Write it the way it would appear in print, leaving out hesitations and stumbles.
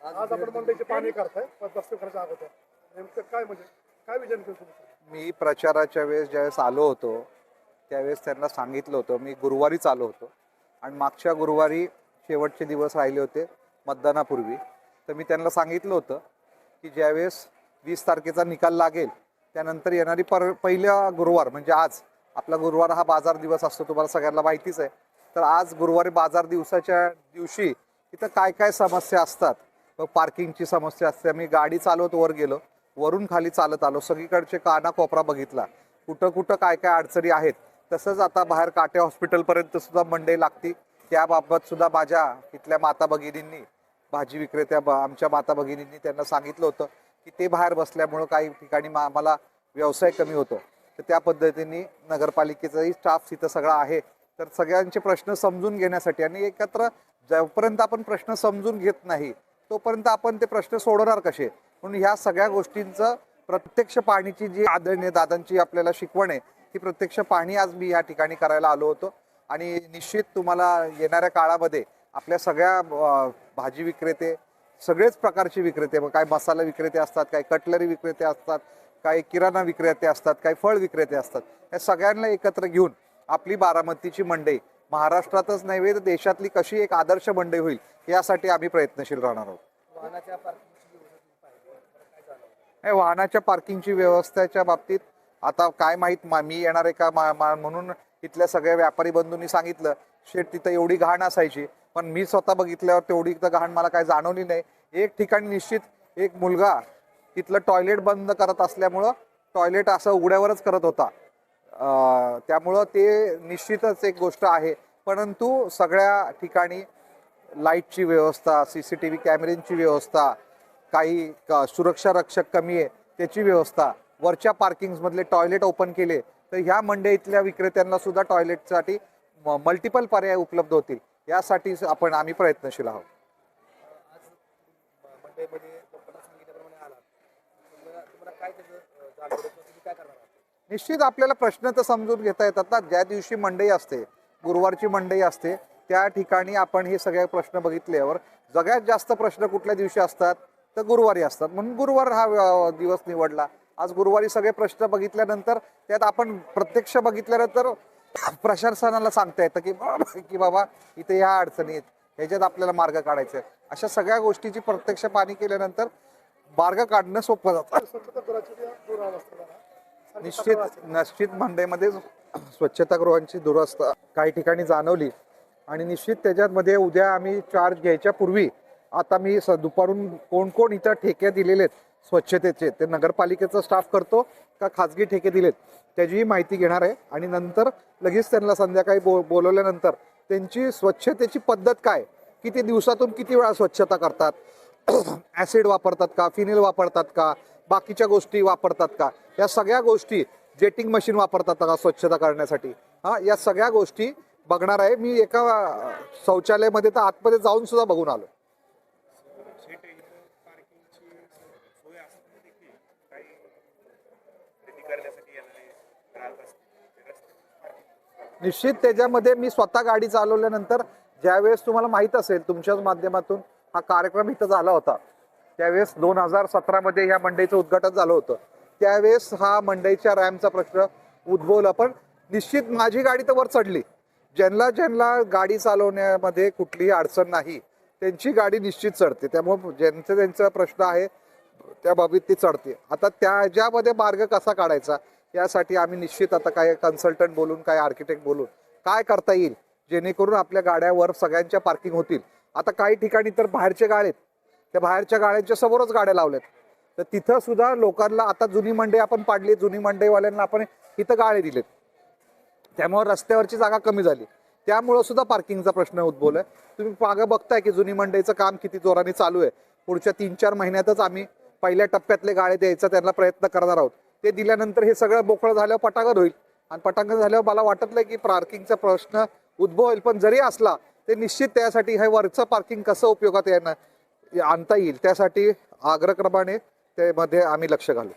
आज आपण मंडईचे पाणी करताय दस्तखताच्या अगोदर नेमकं काय म्हणजे काय विजन केलं तुम्ही? मी प्रचाराच्या वेळेस ज्यावेळेस आलो होतो त्यावेळेस त्यांना सांगितलं होतं, मी गुरुवारीच आलो होतो आणि मागच्या गुरुवारी शेवटचे दिवस राहिले होते मतदानापूर्वी. तर मी त्यांना सांगितलं होतं की ज्यावेळेस 20 तारखेचा निकाल लागेल त्यानंतर येणारी पहिला गुरुवार म्हणजे आज, आपला गुरुवार हा बाजार दिवस असतो, तुम्हाला सगळ्यांना माहितीच आहे. तर आज गुरुवारी बाजार दिवसाच्या दिवशी इथं काय काय समस्या असतात, मग पार्किंगची समस्या असते. मी गाडी चालवत वर गेलो, वरून खाली चालत आलो, सगळीकडचे कानाकोपरा बघितला, कुठं कुठं काय काय अडचणी आहेत. तसंच आता बाहेर काटे हॉस्पिटलपर्यंत सुद्धा मंडई लागती, त्याबाबत सुद्धा माझ्या इथल्या माता भगिनींनी, भाजी विक्रेत्या आमच्या माता भगिनींनी त्यांना सांगितलं होतं की ते बाहेर बसल्यामुळं काही ठिकाणी आम्हाला व्यवसाय कमी होतो. तर त्या पद्धतीने नगरपालिकेचाही स्टाफ तिथं सगळा आहे. तर सगळ्यांचे प्रश्न समजून घेण्यासाठी आणि एकत्र जोपर्यंत आपण प्रश्न समजून घेत नाही तोपर्यंत आपण ते प्रश्न सोडवणार कसे, म्हणून ह्या सगळ्या गोष्टींचं प्रत्यक्ष पाहणीची जी आदरणीय दादांची आपल्याला शिकवण आहे ती प्रत्यक्ष पाहणी आज मी या ठिकाणी करायला आलो होतो. आणि निश्चित तुम्हाला येणाऱ्या काळामध्ये आपल्या सगळ्या भाजी विक्रेते, सगळेच प्रकारचे विक्रेते, मग काय मसाला विक्रेते असतात, काही कटलरी विक्रेते असतात, काही किराणा विक्रेते असतात, काही फळ विक्रेते असतात, या सगळ्यांना एकत्र घेऊन आपली बारामतीची मंडई महाराष्ट्रातच नव्हे तर देशातली कशी एक आदर्श मंडई होईल यासाठी आम्ही प्रयत्नशील राहणार आहोत. वाहनाच्या पार्किंगची व्यवस्थेच्या बाबतीत आता काय माहीत, मी येणार आहे का म्हणून इथल्या सगळ्या व्यापारी बंधूंनी सांगितलं शेट तिथं एवढी घाण असायची, पण मी स्वतः बघितल्यावर तेवढी तर घाण मला काय जाणवली नाही. एक ठिकाणी निश्चित एक मुलगा तिथलं टॉयलेट बंद करत असल्यामुळं टॉयलेट असं उघड्यावरच करत होता, त्यामुळं ते निश्चितच एक गोष्ट आहे. परंतु सगळ्या ठिकाणी लाईटची व्यवस्था, CCTV कॅमेऱ्यांची व्यवस्था, काही सुरक्षा रक्षक कमी आहे त्याची व्यवस्था, वरच्या पार्किंग्समधले टॉयलेट ओपन केले तर ह्या मंडईतल्या विक्रेत्यांना सुद्धा टॉयलेटसाठी मल्टिपल पर्याय उपलब्ध होतील, यासाठी आम्ही प्रयत्नशील आहोत. निश्चित आपल्याला प्रश्न तर समजून घेता येतात ना. ज्या दिवशी मंडई असते, गुरुवारची मंडई असते, त्या ठिकाणी आपण हे सगळे प्रश्न बघितल्यावर सगळ्यात जास्त प्रश्न कुठल्या दिवशी असतात तर गुरुवारी असतात, म्हणून गुरुवार हा दिवस निवडला. आज गुरुवारी सगळे प्रश्न बघितल्यानंतर त्यात आपण प्रत्यक्ष बघितल्यानंतर प्रशासनाला सांगता येतं की बाबा इथे ह्या अडचणी आहेत, ह्याच्यात आपल्याला मार्ग काढायचा आहे. अशा सगळ्या गोष्टीची प्रत्यक्ष पाहणी केल्यानंतर मार्ग काढणं सोपं जातं. निश्चित मंडईमध्ये स्वच्छतागृहांची दुरवस्था काही ठिकाणी जाणवली आणि निश्चित त्याच्यामध्ये उद्या आम्ही चार्ज घ्यायच्या पूर्वी आता मी दुपारून कोण कोण इथं ठेके दिलेले स्वच्छतेचे, ते नगरपालिकेचा स्टाफ करतो का खाजगी ठेके दिलेत त्याचीही माहिती घेणार आहे. आणि नंतर लगेच त्यांना संध्याकाळी बोलवल्यानंतर त्यांची स्वच्छतेची पद्धत काय, किती दिवसातून किती वेळा स्वच्छता करतात, ॲसिड वापरतात का, फिनेल वापरतात का, बाकीच्या गोष्टी वापरतात का, या सगळ्या गोष्टी, जेटिंग मशीन वापरतात का स्वच्छता करण्यासाठी, या सगळ्या गोष्टी बघणार आहे. मी एका शौचालयामध्ये तर आतमध्ये जाऊन सुद्धा बघून आलो. निश्चित त्याच्यामध्ये मी स्वतः गाडी चालवल्यानंतर ज्यावेळेस तुम्हाला माहीत असेल तुमच्याच माध्यमातून हा कार्यक्रम इथं झाला होता, त्यावेळेस 2017 ह्या मंडईचं उद्घाटन झालं होतं. त्यावेळेस हा मंडईच्या रॅम्पचा प्रश्न उद्भवला, पण निश्चित माझी गाडी तर वर चढली. ज्यांना गाडी चालवण्यामध्ये कुठलीही अडचण नाही त्यांची गाडी निश्चित चढते, त्यामुळे ज्यांचा प्रश्न आहे त्या बाबतीत ती चढते. आता त्याच्यामध्ये मार्ग कसा काढायचा यासाठी आम्ही निश्चित आता काय कन्सल्टंट बोलून, काय आर्किटेक्ट बोलून काय करता येईल जेणेकरून आपल्या गाड्यावर सगळ्यांच्या पार्किंग होतील. आता काही ठिकाणी तर बाहेरचे गाळे, त्या बाहेरच्या गाड्यांच्या समोरच गाड्या लावल्यात, तर तिथं सुद्धा लोकांना आता जुनी मंडई आपण पाडली, जुनी मंडईवाल्यांना आपण इथं गाळे दिलेत, त्यामुळे रस्त्यावरची जागा कमी झाली, त्यामुळं सुद्धा पार्किंगचा प्रश्न उद्भवलाय. तुम्ही मागं बघताय की जुनी मंडईचं काम किती जोराने चालू आहे. पुढच्या 3-4 महिन्यातच आम्ही पहिल्या टप्प्यातले गाळे द्यायचा त्यांना प्रयत्न करणार आहोत. ते दिल्यानंतर हे सगळं मोकळं झाल्यावर पटांगण होईल आणि पटांगण झाल्यावर मला वाटत नाही की पार्किंगचा प्रश्न उद्भवेल, पण जरी असला ते निश्चित त्यासाठी हे वरचं पार्किंग कसं उपयोगात आणता येईल त्यासाठी आग्रहक्रमाने त्यामध्ये आम्ही लक्ष घालू.